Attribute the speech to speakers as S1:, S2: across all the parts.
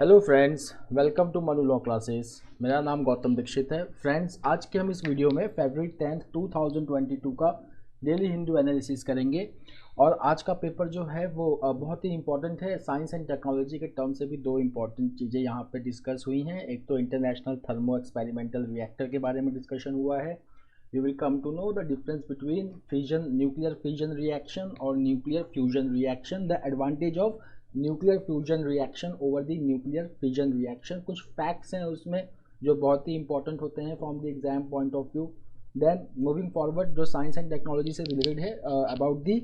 S1: Hello friends, welcome to Manu law classes. मेरा नाम गौतम दीक्षित है। फ्रेंड्स, आज के हम इस वीडियो में फरवरी 10 2022 का डेली हिंदू एनालिसिस करेंगे। और आज का पेपर जो है वो बहुत ही इंपॉर्टेंट है। साइंस एंड टेक्नोलॉजी के टर्म से भी दो इंपॉर्टेंट चीज़ें यहाँ पे डिस्कस हुई हैं। एक तो इंटरनेशनल थर्मो एक्सपेरिमेंटल रिएक्टर के बारे में डिस्कशन हुआ है। You will come to know the difference between fission nuclear fission reaction और nuclear fusion reaction, the advantage of nuclear fusion reaction over the nuclear fission reaction. कुछ facts हैं उसमें जो बहुत ही इंपॉर्टेंट होते हैं from the exam point of view. Then moving forward, जो साइंस एंड टेक्नोलॉजी से रिलेटेड है, about the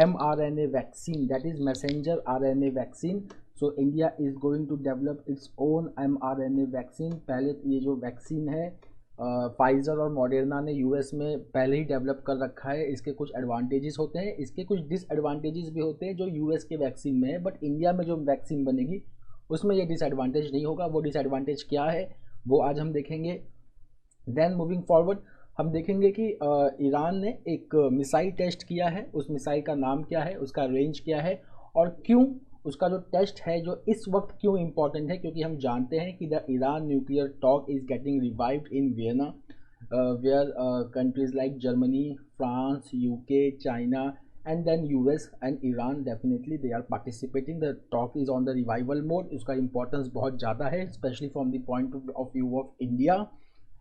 S1: mRNA vaccine, that is messenger RNA vaccine. So India is going to develop its own mRNA vaccine. पहले ये जो vaccine है Pfizer और Moderna ने US में पहले ही डेवलप कर रखा है। इसके कुछ एडवांटेजेस होते हैं, इसके कुछ डिसएडवांटेजेस भी होते हैं जो यूएस के वैक्सीन में है। बट इंडिया में जो वैक्सीन बनेगी उसमें ये डिसएडवांटेज नहीं होगा। वो डिसएडवांटेज क्या है वो आज हम देखेंगे। देन मूविंग फॉरवर्ड, हम देखेंगे कि ईरान ने एक मिसाइल टेस्ट किया है। उस मिसाइल का नाम क्या है, उसका रेंज क्या है और क्यों उसका जो टेस्ट है जो इस वक्त क्यों इम्पॉर्टेंट है। क्योंकि हम जानते हैं कि the Iran nuclear talk is getting revived in Vienna, where countries like Germany, France, UK, China and then US and Iran definitely they are participating. The talk is on the revival mode. उसका importance बहुत ज़्यादा है, especially from the point of view of India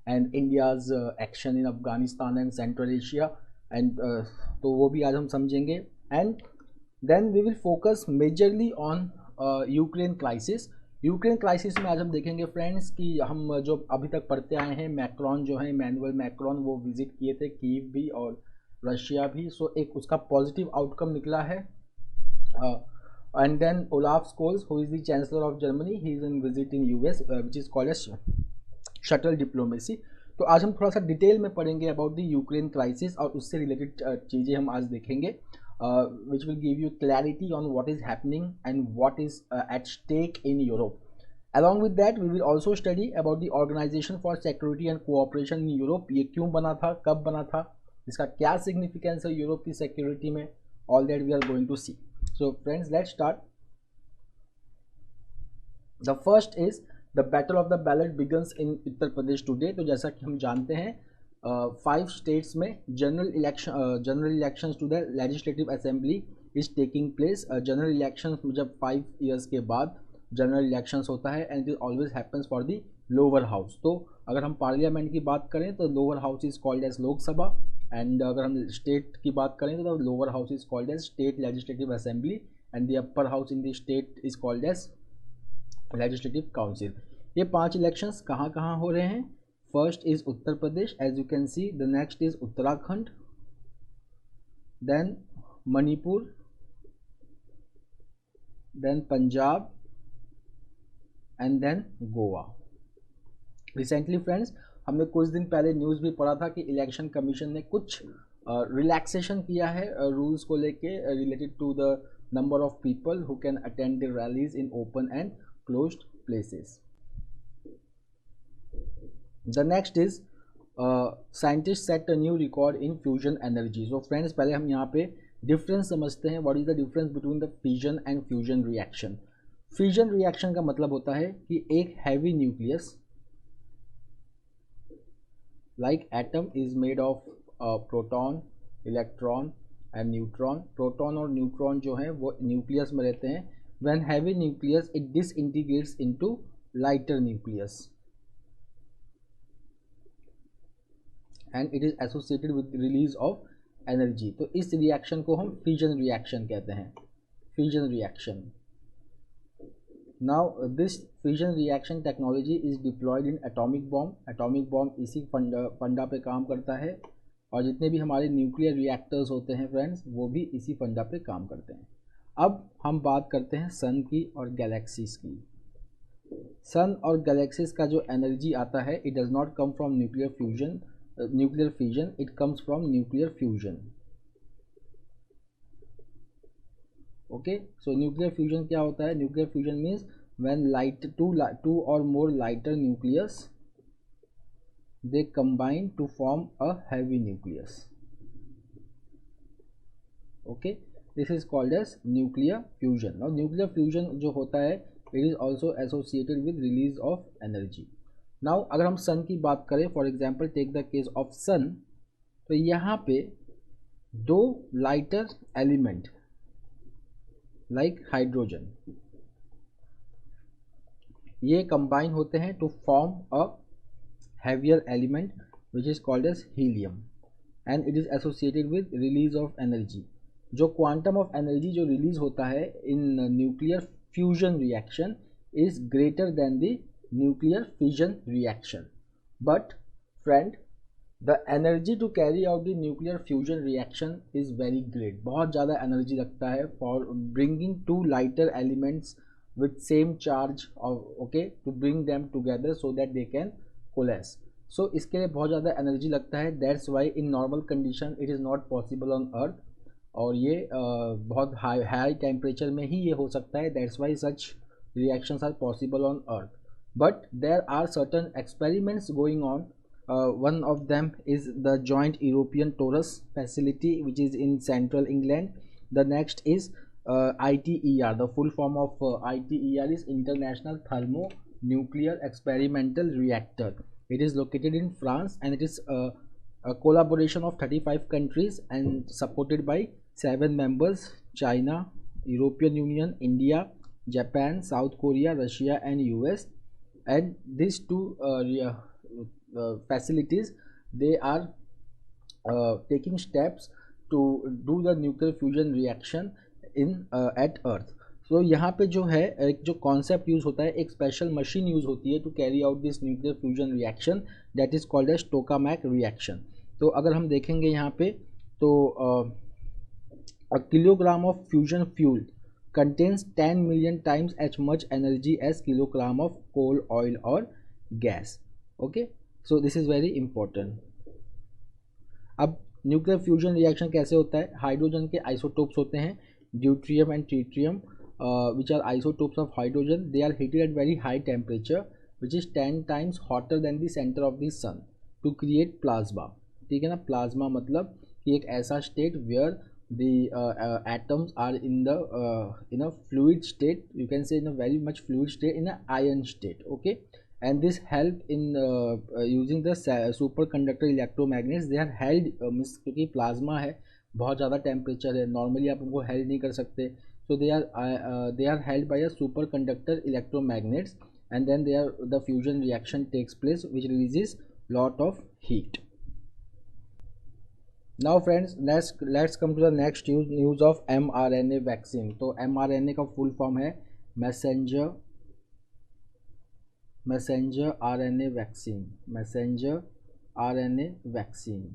S1: and India's action in Afghanistan and Central Asia and तो वो भी आज हम समझेंगे। And then we will focus majorly on Ukraine crisis. Ukraine crisis में आज हम देखेंगे फ्रेंड्स कि हम जो अभी तक पढ़ते आए हैं, मैक्रोन जो है इमैनुअल मैक्रोन, वो विजिट किए थे कीव भी और रशिया भी। सो एक उसका पॉजिटिव आउटकम निकला है। And then Olaf Scholz who is the chancellor of Germany, he is in visit in US which is called as shuttle diplomacy. तो आज हम थोड़ा सा डिटेल में पढ़ेंगे अबाउट द यूक्रेन क्राइसिस और उससे रिलेटेड चीज़ें हम आज देखेंगे, which will give you clarity on what is happening and what is at stake in Europe. Along with that, we will also study about the Organization for Security and Cooperation in Europe. ये क्यों बना था, कब बना था, इसका क्या significance है यूरोप की सिक्योरिटी में, all that we are going to see. So friends, let's start. The first is the battle of the ballot begins in Uttar Pradesh today. तो जैसा कि हम जानते हैं 5 स्टेट्स में general elections to the legislative assembly is taking place. General elections जब 5 years के बाद जनरल इलेक्शंस होता है and it always happens for the lower house. तो अगर हम पार्लियामेंट की बात करें तो lower house is called as Lok Sabha, and अगर हम स्टेट की बात करें तो lower house is called as state legislative assembly and the upper house in the state is called as legislative council. ये 5 इलेक्शंस कहाँ कहाँ हो रहे हैं? First is Uttar Pradesh, as you can see. The next is Uttarakhand, then Manipur, then Punjab and then Goa. Recently friends, हमने कुछ दिन पहले न्यूज़ भी पढ़ा था कि इलेक्शन कमीशन ने कुछ रिलैक्सेशन किया है रूल्स को लेके related to the number of people who can attend the rallies in open and closed places. The next is scientists set a new record in fusion energy. So friends, पहले हम यहाँ पे difference समझते हैं। What is the difference between the fission and fusion reaction? Fission reaction का मतलब होता है कि एक heavy nucleus like atom is made of proton, electron and neutron. Proton और neutron जो है वो nucleus में रहते हैं। When heavy nucleus it disintegrates into lighter nucleus and it is associated with release of energy. तो इस रिएक्शन को हम फ्यूजन रिएक्शन कहते हैं, fusion reaction. Now this fusion reaction technology is deployed in atomic bomb. Atomic bomb इसी फंडा पे काम करता है और जितने भी हमारे न्यूक्लियर रिएक्टर्स होते हैं फ्रेंड्स वो भी इसी फंडा पे काम करते हैं। अब हम बात करते हैं सन की और गैलेक्सीज की। सन और गैलेक्सीज का जो एनर्जी आता है it does not come from nuclear fusion, nuclear fission, it comes from nuclear fusion. Okay, so nuclear fusion क्या होता है? Nuclear fusion means when two or more lighter nucleus they combine to form a heavy nucleus. Okay, this is called as nuclear fusion. Now nuclear fusion जो होता है it is also associated with release of energy. Now अगर हम sun की बात करें, for example take the case of sun, तो यहाँ पे दो लाइटर एलिमेंट लाइक हाइड्रोजन ये कंबाइन होते हैं to form a heavier element which is called as helium and it is associated with release of energy. जो क्वांटम ऑफ एनर्जी जो release होता है in nuclear fusion reaction is greater than the nuclear fission reaction. But friend, the energy to carry out the nuclear fusion reaction is very great. बहुत ज़्यादा energy लगता है for bringing to lighter elements with same charge of okay to bring them together so that they can coalesce. So इसके लिए बहुत ज़्यादा energy लगता है, that's why in normal condition it is not possible on earth, और ये बहुत high temperature में ही ये हो सकता है, that's why such reactions are possible on earth. But there are certain experiments going on. One of them is the Joint European Torus facility which is in central England. The next is ITER. The full form of ITER is International Thermonuclear Experimental Reactor. It is located in France and it is a collaboration of 35 countries and supported by 7 members: China, European Union, India, Japan, South Korea, Russia and US. And these two facilities, they are taking steps to do the nuclear fusion reaction in at earth. So यहाँ पे जो है एक जो concept use होता है, एक special machine use होती है to carry out this nuclear fusion reaction, that is called as tokamak reaction. तो अगर हम देखेंगे यहाँ पे तो a kilogram of fusion fuel contains 10 million times as much energy as kilogram of coal, oil और gas. Okay, so this is very important. अब nuclear fusion reaction कैसे होता है? हाइड्रोजन के आइसोटोप्स होते हैं, deuterium and tritium, which are isotopes of hydrogen. They are heated at very high temperature which is 10 times hotter than the center of the sun to create plasma. ठीक है ना? Plasma मतलब कि एक ऐसा state where the atoms are in a fluid state, you can say in a very much fluid state, in a ion state. Okay, and this help in using the superconductor electromagnets. They are held क्योंकि plasma है, बहुत ज़्यादा temperature है, normally आप उनको held नहीं कर सकते, so they are held by a superconductor electromagnets and then they are the fusion reaction takes place which releases lot of heat. Now friends, let's come to the next news of mRNA vaccine. तो mRNA का full form है messenger RNA vaccine, messenger RNA vaccine.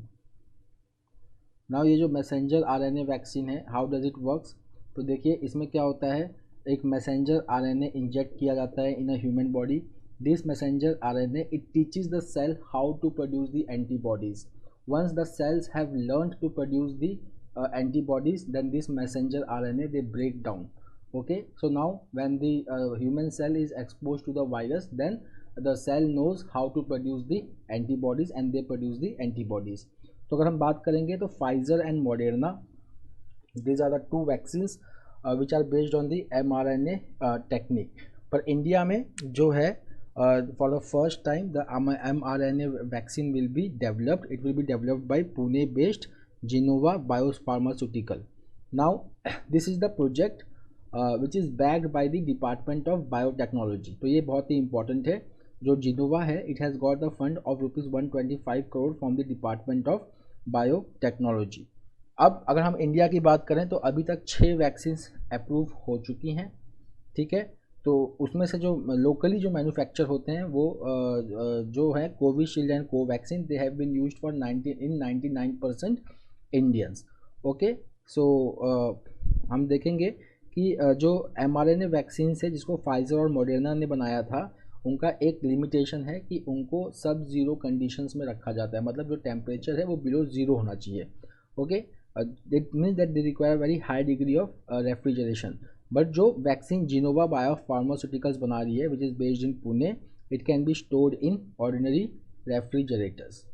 S1: Now ये जो messenger RNA vaccine है, how does it works? तो देखिए इसमें क्या होता है, एक मैसेंजर आरएनए इंजेक्ट किया जाता है in a human body. This messenger RNA it teaches the cell how to produce the antibodies. Once the cells have learned to produce the antibodies, then this messenger RNA they break down. Okay, so now when the human cell is exposed to the virus, then the cell knows how to produce the antibodies and they produce the antibodies. तो अगर हम बात करेंगे तो Pfizer and Moderna, these are the two vaccines which are based on the mRNA technique. पर India में जो है for the first time the mRNA vaccine will be developed. It will be developed by Pune based Gennova biopharmaceutical. Now this is the project which is backed by the department of biotechnology. तो ये बहुत ही important है। जो जिनोवा है, it has got the fund of ₹125 crore from the department of biotechnology. अब अगर हम इंडिया की बात करें तो अभी तक 6 वैक्सीन्स अप्रूव हो चुकी हैं। ठीक है, तो उसमें से जो लोकली जो मैन्युफैक्चर होते हैं वो जो है Covishield and Covaxin, they have been used for 99% Indians. Okay, so हम देखेंगे कि जो mRNA वैक्सीन है जिसको फाइजर और मॉडर्ना ने बनाया था, उनका एक लिमिटेशन है कि उनको सब ज़ीरो कंडीशंस में रखा जाता है, मतलब जो टेम्परेचर है वो बिलो ज़ीरो होना चाहिए। Okay, it means that they require very high degree of refrigeration. But जो वैक्सीन जिनोवा बायोफार्मास्यूटिकल्स बना रही है which is based in Pune, it can be stored in ordinary refrigerators.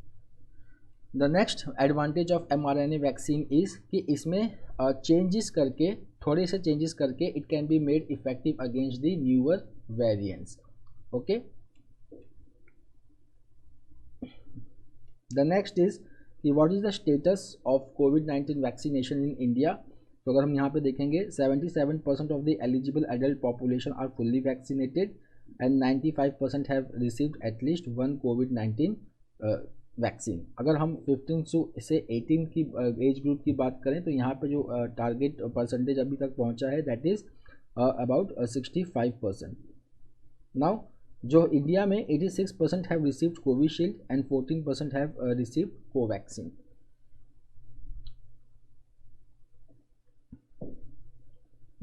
S1: The next advantage of mRNA vaccine is कि इसमें changes करके, थोड़े से changes करके, it can be made effective against the newer variants. Okay. The next is कि what is the status of COVID-19 vaccination in India. तो अगर हम यहाँ पे देखेंगे 77% of the eligible adult population are fully vaccinated and 95% have received at least one COVID-19 vaccine. अगर हम 15 से 18 की एज ग्रुप की बात करें तो यहाँ पे जो टारगेट परसेंटेज अभी तक पहुँचा है दैट इज़ अबाउट 65%. नाउ जो इंडिया में 86% have received Covishield and 14% have received Covaxin.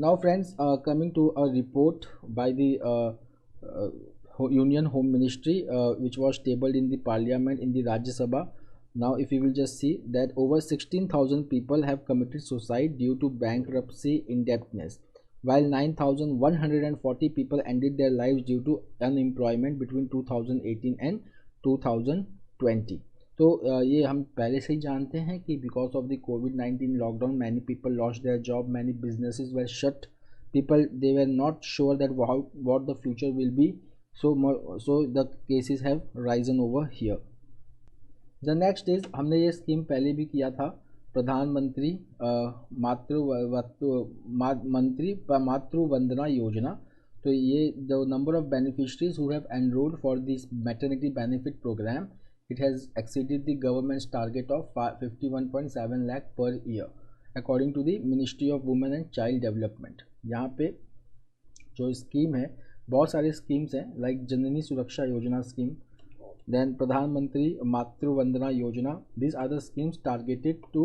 S1: Now friends, coming to a report by the Union Home Ministry which was tabled in the Parliament in the Rajya Sabha. Now if you will just see that over 16,000 people have committed suicide due to bankruptcy indebtedness, while 9,140 people ended their lives due to unemployment between 2018 and 2020. तो ये हम पहले से ही जानते हैं कि because of the COVID-19 lockdown many people lost their job, many businesses were shut, people they were not sure that what the future will be. So the cases have risen over here. The next is हमने ये scheme पहले भी किया था, प्रधानमंत्री मातृ वंदना योजना. तो ये the number of beneficiaries who have enrolled for this maternity benefit program, it has exceeded the government's target of 51.7 lakh per year according to the Ministry of Women and Child Development. यहाँ पे जो scheme है, बहुत सारे schemes हैं like जननी सुरक्षा योजना scheme, then प्रधानमंत्री Matru Vandana Yojana. This are the schemes targeted to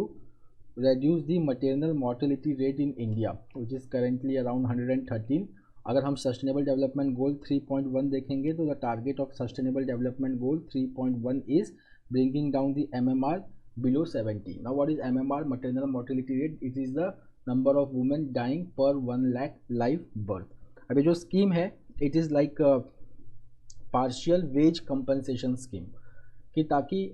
S1: reduce the maternal mortality rate in India which is currently around 113. अगर हम सस्टेनेबल डेवलपमेंट गोल 3.1 देखेंगे तो the target of sustainable development goal 3.1 is bringing down the MMR below 70. Now what is MMR? Maternal mortality rate. It is the number of women dying per 1 lakh live birth. अभी जो scheme है it is like partial wage compensation scheme, कि ताकि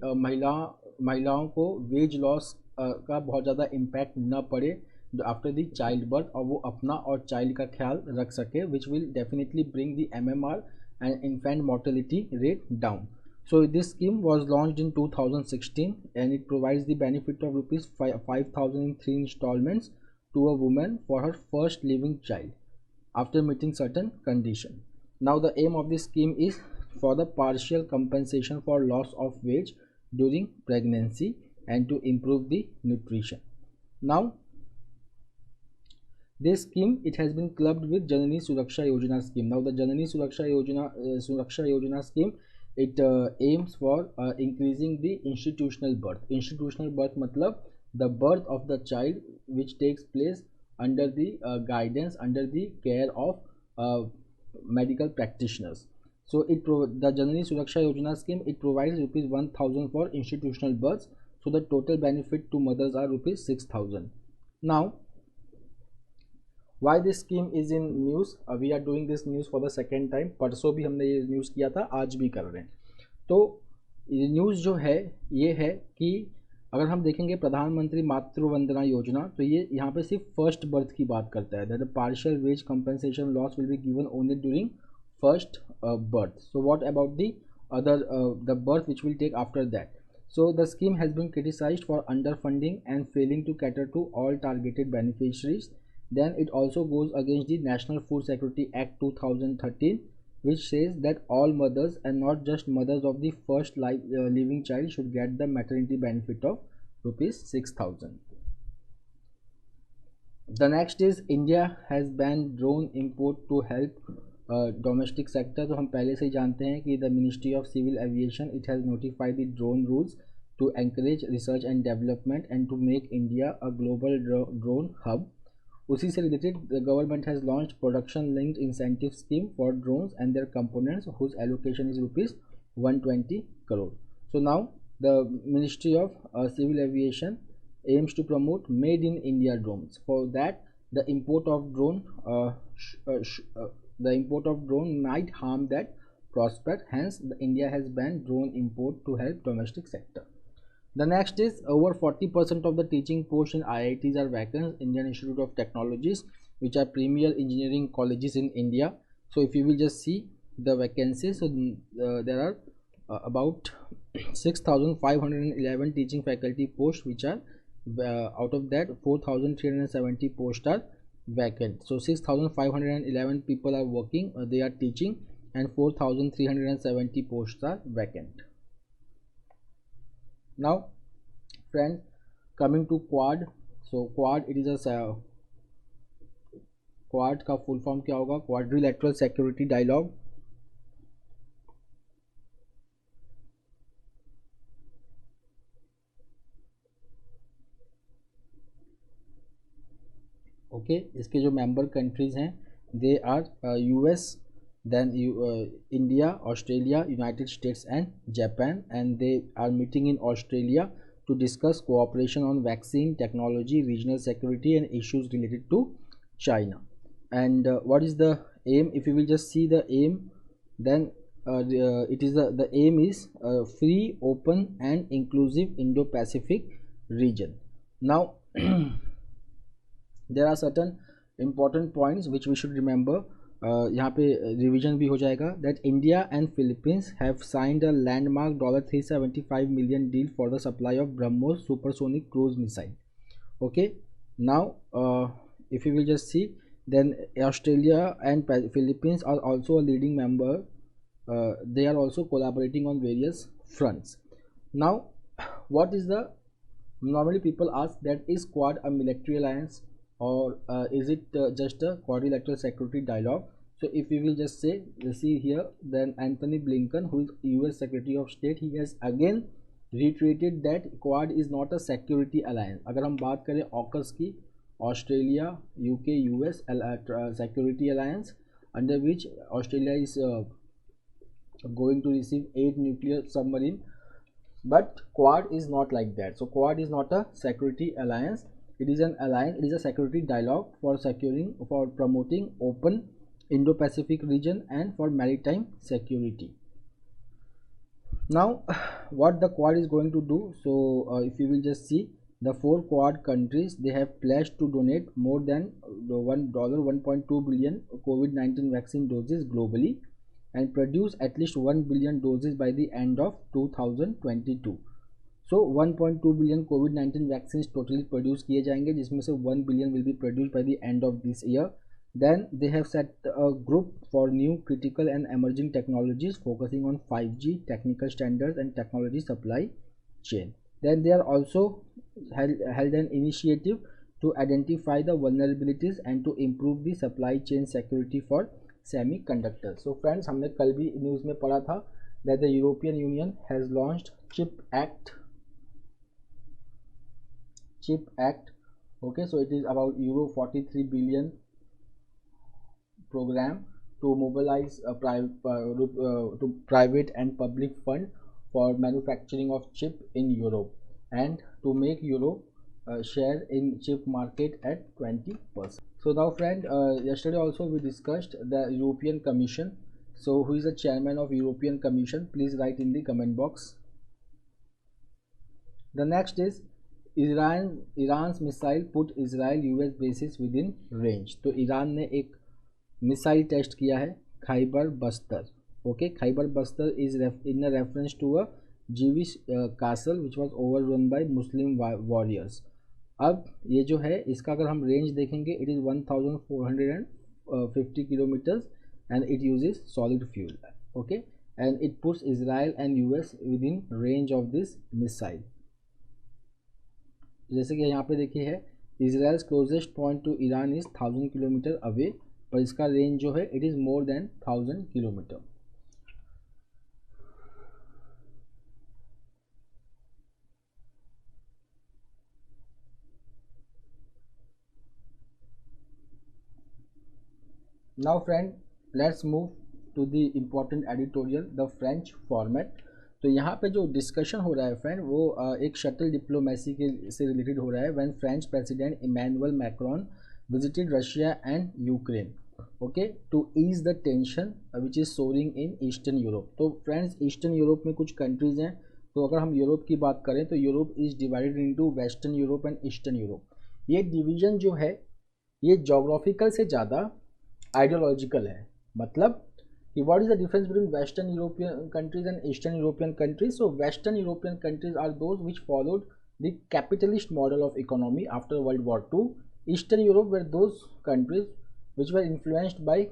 S1: महिलाओं को veg loss का बहुत ज़्यादा इम्पैक्ट न पड़े आफ्टर द चाइल्ड बर्थ, और वो अपना और चाइल्ड का ख्याल रख सके, which will definitely bring the MMR and infant mortality rate down. So this scheme was launched in 2016 and it provides the benefit of rupees 5,000 in 3 installments to a woman for her first living child after meeting certain condition. Now the aim of this scheme is for the partial compensation for loss of wage during pregnancy and to improve the nutrition. Now this scheme, it has been clubbed with Janani Suraksha Yojana scheme. Now the Janani Suraksha Yojana scheme, it aims for increasing the institutional birth. Institutional birth matlab the birth of the child which takes place under the guidance, under the care of medical practitioners. So the Janani Suraksha Yojana scheme, it provides rupees 1,000 for institutional births. So the total benefit to mothers are rupees 6,000. Now why this scheme is in news? We are doing this news for the second time. परसों भी हमने ये news किया था, आज भी कर रहे हैं. तो ये न्यूज़ जो है ये है कि अगर हम देखेंगे प्रधानमंत्री मातृ वंदना योजना, तो ये यहाँ पे सिर्फ फर्स्ट बर्थ की बात करता है, that the partial wage compensation loss will be given only during first birth. So what about the other the birth which will take after that? So the scheme has been criticized for underfunding and failing to cater to all targeted beneficiaries. Then it also goes against the National Food Security Act 2013, which says that all mothers and not just mothers of the first living child should get the maternity benefit of rupees 6,000. The next is India has banned drone import to help domestic sector. तो हम पहले से ही जानते हैं कि the ministry of civil aviation it has notified the drone rules to encourage research and development and to make India a global drone hub. उसी से related the government has launch production linked incentive scheme for drones and their components whose allocation is rupees 120 crore. So now the Ministry of Civil Aviation aims to promote made in India drones. For that the import of drone might harm that prospect, hence India has banned drone import to help domestic sector. The next is over 40% of the teaching posts in IITs are vacant, Indian Institute of Technologies, which are premier engineering colleges in India. So if you will just see the vacancies, so there are about 6,511 teaching faculty posts, which are out of that 4,370 posts are vacant. So 6,511 people are working, they are teaching, and 4,370 posts are vacant. Now friends, coming to quad. So quad, it is a quad का full form क्या होगा? Quadrilateral security dialogue. Okay, इसके जो member countries हैं they are US, then India, Australia, United States and Japan, and they are meeting in Australia to discuss cooperation on vaccine technology, regional security and issues related to China. And what is the aim? If you will just see the aim, then it is the aim is free, open and inclusive Indo-Pacific region. Now there are certain important points which we should remember. यहाँ पे revision भी हो जाएगा. That India and Philippines have signed a landmark $375 million deal for the supply of BrahMos supersonic cruise missile. Okay, now if you will just see, then Australia and Philippines are also a leading member. they are also collaborating on various fronts. Now what is the, normally people ask that is Quad a military alliance or is it just a quadrilateral security dialogue? So if we will just say, see here, then Anthony Blinken, who is US Secretary of State, he has again reiterated that Quad is not a security alliance. अगर हम बात करें AUKUS की, Australia, UK, US security alliance under which Australia is going to receive 8 nuclear submarine, but Quad is not like that. So Quad is not a security alliance, it is an alliance, it is a security dialogue for securing, for promoting open Indo-Pacific region and for maritime security. Now what the Quad is going to do, so if you will just see, the 4 Quad countries, they have pledged to donate more than $1.2 billion COVID-19 vaccine doses globally and produce at least 1 billion doses by the end of 2022. So 1.2 billion COVID-19 vaccines totally produced किए जाएंगे, जिसमें से 1 billion will be produced by the end of this year. Then they have set a group for new critical and emerging technologies focusing on 5G, technical standards and technology supply chain. Then they are also held an initiative to identify the vulnerabilities and to improve the supply chain security for semiconductors. So friends, हमने कल भी news में पढ़ा था that the European Union has launched CHIP Act. Okay, so it is about euro 43 billion program to mobilize private and public fund for manufacturing of chip in Europe and to make Europe share in chip market at 20%. So now friend, yesterday also we discussed the European Commission. So who is the chairman of European Commission? Please write in the comment box. The next is Iran's missile put Israel US bases within range. तो Iran ने एक missile test किया है Khyber Bastar. Okay, Khyber Bastar is in a reference to a Jewish castle which was overrun by Muslim warriors. अब ये जो है इसका अगर हम रेंज देखेंगे, it is 1450 kilometres and it uses solid fuel. Okay, and it puts Israel and US within range of this missile. जैसे कि यहाँ पे देखिए है, Israel's closest point to Iran is 1000 kilometre away, पर इसका रेंज जो है it is more than 1000 kilometre. Now friend, let's move to the important editorial, the French format. तो यहाँ पे जो डिस्कशन हो रहा है फ्रेंड, वो एक शटल डिप्लोमेसी के से रिलेटेड हो रहा है. When French president Emmanuel Macron visited Russia and Ukraine, okay, to ease the tension which is soaring in Eastern Europe. तो फ्रेंड्स, ईस्टर्न यूरोप में कुछ कंट्रीज़ हैं. तो अगर हम यूरोप की बात करें तो Europe is divided into western Europe and eastern Europe. ये डिवीज़न जो है ये जोग्राफिकल से ज़्यादा आइडियोलॉजिकल है. मतलब कि what is the difference between Western European countries and Eastern European countries? So Western European countries are those which followed the capitalist model of economy after World War II. Eastern Europe were those countries which were influenced by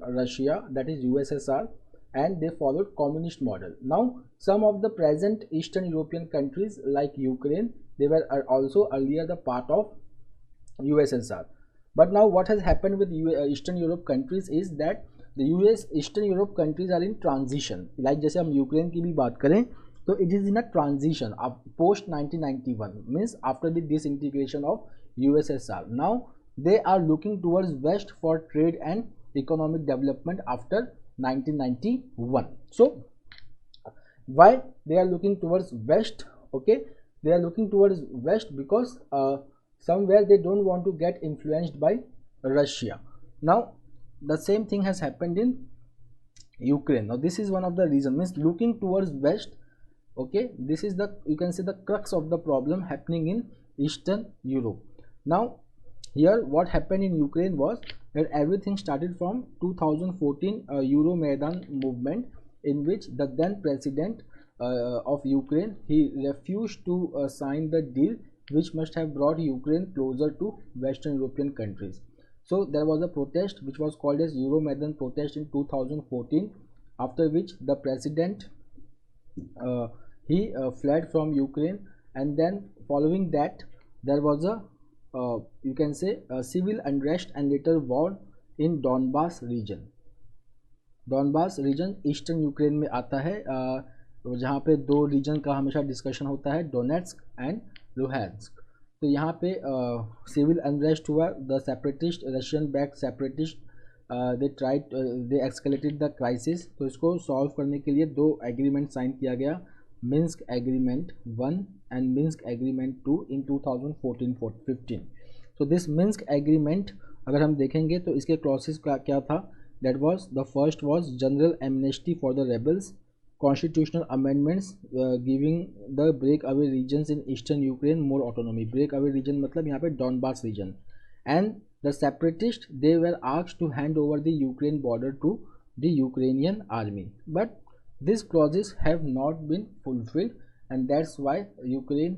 S1: Russia, that is USSR, and they followed communist model. Now some of the present Eastern European countries like Ukraine, they were also earlier the part of USSR. But now what has happened with Eastern Europe countries is that the US Eastern Europe countries are in transition. Like जैसे हम Ukraine की भी बात करें तो it is in a transition of post 1991, means after the disintegration of USSR. Now they are looking towards west for trade and economic development after 1991. So why they are looking towards west? Okay, they are looking towards west because somewhere they don't want to get influenced by Russia. Now the same thing has happened in Ukraine. Now this is one of the reasons, means looking towards west. Okay, this is the, you can say, the crux of the problem happening in Eastern Europe. Now here what happened in Ukraine was that everything started from 2014 Euromaidan movement, in which the then president of Ukraine, he refused to sign the deal which must have brought Ukraine closer to Western European countries. So there was a protest which was called as Euromaidan protest in 2014, after which the president he fled from Ukraine, and then following that there was a you can say a civil unrest and later war in Donbas region. Donbas region eastern Ukraine में आता है, जहाँ पे दो reason का हमेशा discussion होता है, डोनेट्स्क एंड लुहांस्क. तो यहाँ पे सिविल अनरेस्ट हुआ. The separatist, Russian back separatist, they tried, they escalated the crisis. तो इसको सॉल्व करने के लिए दो एग्रीमेंट साइन किया गया, Minsk agreement 1 and Minsk agreement 2 इन 2014-15. तो दिस मिन्स्क एग्रीमेंट अगर हम देखेंगे तो इसके क्लॉसेस का क्या था, that was, the first was general amnesty for the rebels, constitutional amendments giving the breakaway regions in eastern Ukraine more autonomy. breakaway region मतलब यहाँ पे Donbas region. And the separatists, they were asked to hand over the Ukraine border to the Ukrainian army, but these clauses have not been fulfilled, and that's why Ukraine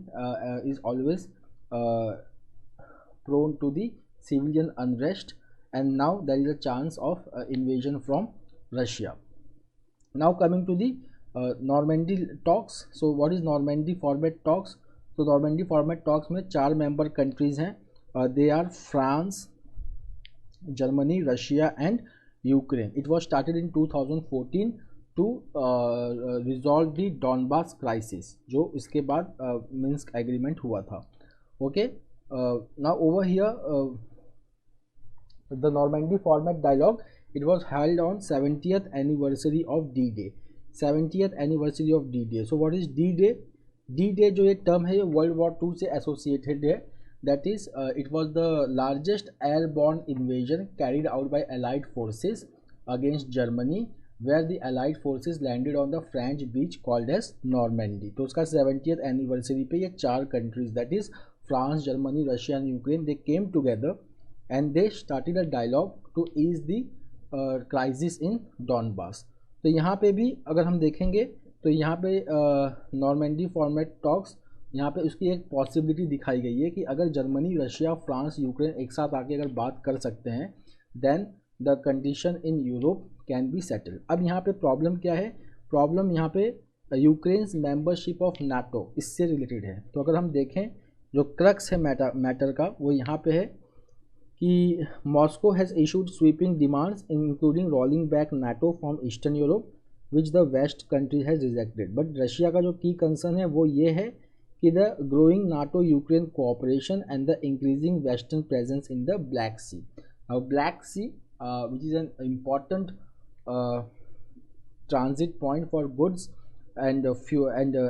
S1: is always prone to the civilian unrest, and now there is a chance of invasion from Russia. Now coming to the Normandy talks. So what is Normandy format talks? So Normandy format talks में 4 member countries हैं, they are France, Germany, Russia and Ukraine. It was started in 2014 to resolve the Donbas crisis, जो इसके बाद Minsk agreement हुआ था. Okay, now over here the Normandy format dialogue, it was held on 70th anniversary of D-Day. 70th anniversary of D-Day. So what is D-Day? D-Day जो ये term है ये world war 2 से एसोसिएटेड है. That is it was the largest airborne invasion carried out by allied forces against Germany, where the allied forces landed on the French beach called as Normandy. तो उसका 70th anniversary पे ये 4 countries, that is France, Germany, Russia and Ukraine, they came together and they started a dialogue to ease the crisis in Donbas. तो यहाँ पे भी अगर हम देखेंगे तो यहाँ पे नॉर्मैंडी फॉर्मेट टॉक्स, यहाँ पे उसकी एक पॉसिबिलिटी दिखाई गई है कि अगर जर्मनी, रशिया, फ्रांस, यूक्रेन एक साथ आके अगर बात कर सकते हैं, then the condition in Europe can be settled. अब यहाँ पे प्रॉब्लम क्या है? प्रॉब्लम यहाँ पे यूक्रेन्स मेंबरशिप ऑफ नाटो, इससे रिलेटेड है. तो अगर हम देखें जो क्रक्स है मैटर का, वो यहाँ पे है कि Moscow has issued sweeping demands including rolling back NATO from eastern Europe which the west country has rejected. But Russia का जो की कंसर्न है वो ये है कि the growing NATO Ukraine cooperation and the increasing western presence in the Black Sea. Black Sea which is an important transit point for goods and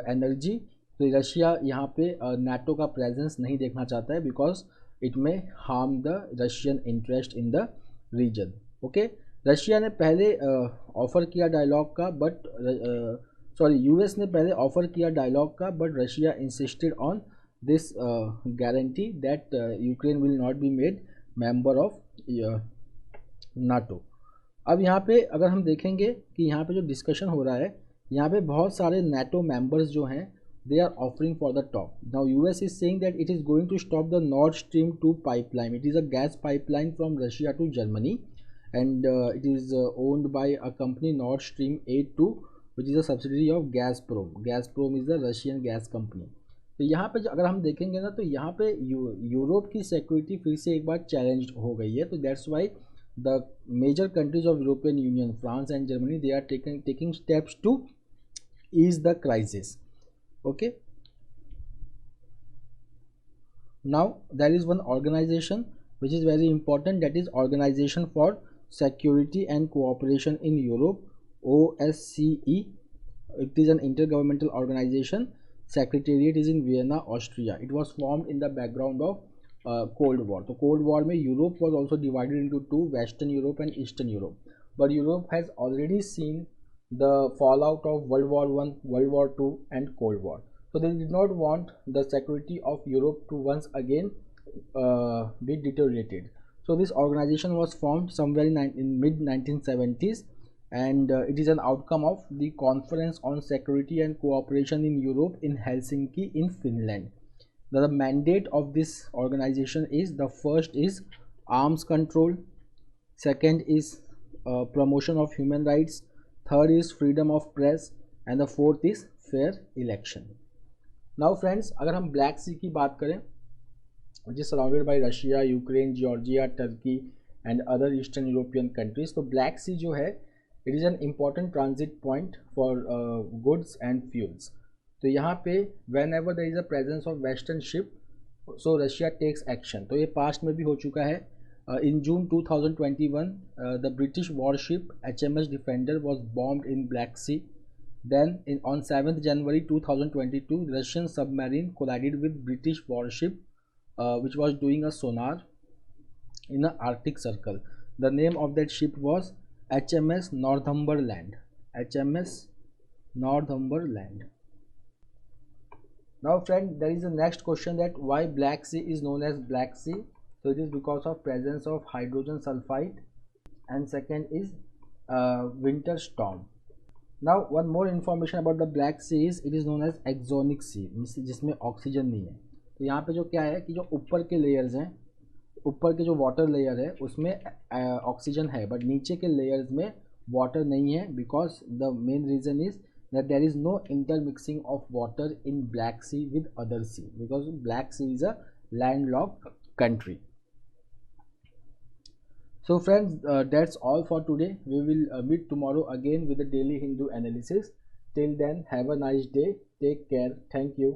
S1: energy. तो Russia यहाँ पे नाटो का प्रेजेंस नहीं देखना चाहता है because it may harm the Russian interest in the region. Okay, Russia ने पहले ऑफ़र किया डायलॉग का, बट यूएस ने पहले ऑफ़र किया डायलॉग का, but Russia insisted on this guarantee that Ukraine will not be made member of NATO. अब यहाँ पे अगर हम देखेंगे कि यहाँ पे जो डिस्कशन हो रहा है, यहाँ पे बहुत सारे NATO मेंबर्स जो हैं they are offering for the top. Now US is saying that it is going to stop the Nord Stream 2 pipeline. It is a gas pipeline from Russia to Germany, and it is owned by a company Nord Stream 8-2, which is a subsidiary of Gazprom. Gazprom is the Russian gas company. तो यहाँ पे अगर हम देखेंगे ना, तो यहाँ पे यूरोप की सिक्योरिटी फिर से एक बार चैलेंज हो गई है. तो that's why the major countries of European Union, France and Germany, they are taking steps to ease the crisis. Okay, now there is one organization which is very important, that is Organization for Security and Cooperation in Europe, OSCE. It is an intergovernmental organization. Secretariat is in Vienna, Austria. It was formed in the background of Cold War. So Cold War में Europe was also divided into two, Western Europe and Eastern Europe. But Europe has already seen the fallout of World War I, World War II and Cold War. So they did not want the security of Europe to once again be deteriorated. So this organization was formed somewhere in mid 1970s, and it is an outcome of the Conference on Security and Cooperation in Europe in Helsinki in Finland. The mandate of this organization is, the first is arms control, second is promotion of human rights, third is freedom of press, and the fourth is fair election. Now friends, अगर हम black सी की बात करें, which is surrounded by Russia, Ukraine, Georgia, Turkey and other Eastern European countries, तो black सी जो है, it is an important transit point for goods and fuels. तो यहाँ पे whenever there is a presence of western ship, so Russia takes action. तो ये past में भी हो चुका है. In June 2021, the British warship HMS Defender was bombed in Black Sea. Then on 7th January 2022, Russian submarine collided with British warship which was doing a sonar in the Arctic Circle. The name of that ship was HMS Northumberland. HMS Northumberland. Now friend, there is the next question, that why Black Sea is known as Black Sea. So it is because of presence of hydrogen sulfide, and second is winter storm. Now one more information about the Black Sea is, it is known as exonic sea, जिसमें oxygen नहीं है. तो यहाँ पे जो क्या है कि जो ऊपर के लेयर्स हैं, ऊपर के जो वाटर लेयर है उसमें ऑक्सीजन है, बट नीचे के लेयर्स में वाटर नहीं है, because the main reason is that there is no intermixing of water in Black Sea with other sea, because Black Sea is a landlocked country. So friends, that's all for today. We will meet tomorrow again with the daily Hindu analysis. Till then, have a nice day. Take care. Thank you.